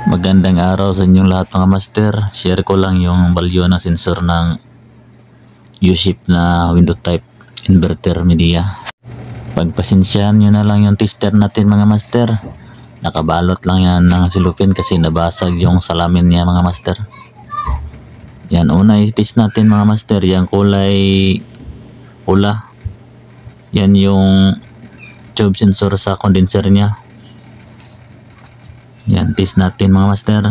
Magandang araw sa inyong lahat mga master. Share ko lang yung value ng sensor ng U-shape na window type inverter media. Pagpasensyahan nyo na lang yung tester natin mga master. Nakabalot lang yan ng cellophane kasi nabasag yung salamin niya mga master. Yan, una i-test natin mga master. Yung kulay pula, yan yung tube sensor sa condenser niya. Yan, test natin mga master.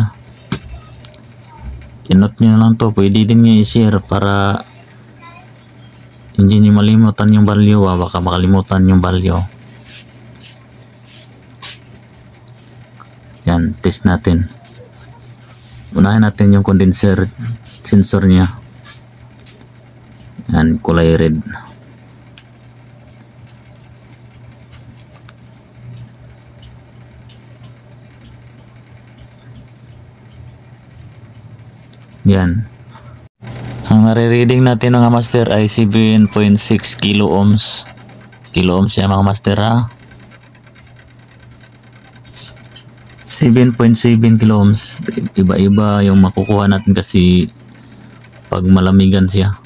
I-note nyo na lang to. Pwede din nyo i-share para hindi nyo malimutan yung value. Baka makalimutan yung value. Yan, test natin. Unahin natin yung condenser sensor nya. Yan, kulay red. Yan. Ang nare-reading natin mga master ay 7.6 kilo ohms. Kilo ohms yan mga master ha. 7.7 kilo ohms. Iba-iba yung makukuha natin kasi pag malamigan siya.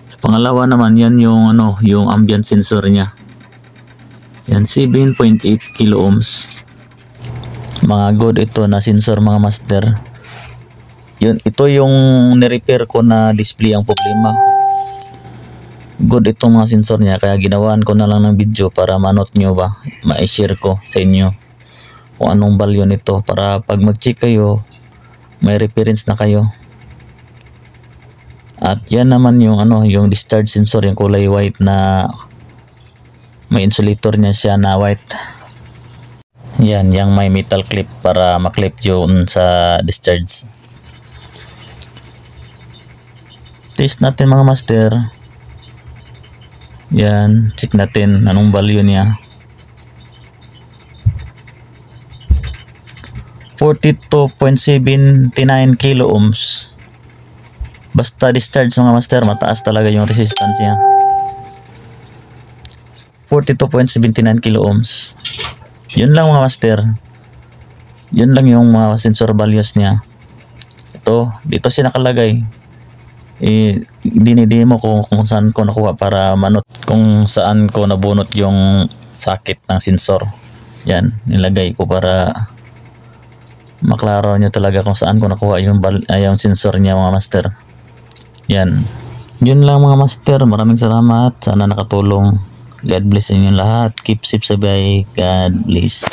Sa pangalawa naman yan yung yung ambient sensor niya. Yan 7.8 kilo ohms. Mga good ito na sensor mga master. Ito yung nirepair ko na display ang problema. Good itong mga sensor niya kaya ginawaan ko na lang ng video para manot nyo ba, ma-share ko sa inyo kung anong value nito para pag mag-check kayo may reference na kayo. At yan naman yung yung discharge sensor, yung kulay white na may insulator niya siya na white. Yan, yung may metal clip para maklip yun sa discharge. Test natin mga master. Yan, check natin anong value niya. 42.79 kilo ohms. Basta discharge mga master, mataas talaga yung resistance niya. 42.79 kilo ohms. Yun lang mga master. Yun lang yung mga sensor values niya. Dito siya nakalagay. Dinidemo ko kung saan ko nakuha para manot kung saan ko nabunot yung sakit ng sensor. Yan, nilagay ko para maklaro nyo talaga kung saan ko nakuha yung sensor niya mga master. Yan, yun lang mga master. Maraming salamat, sana nakatulong. God bless inyo lahat. Keep safe, sabay. God bless.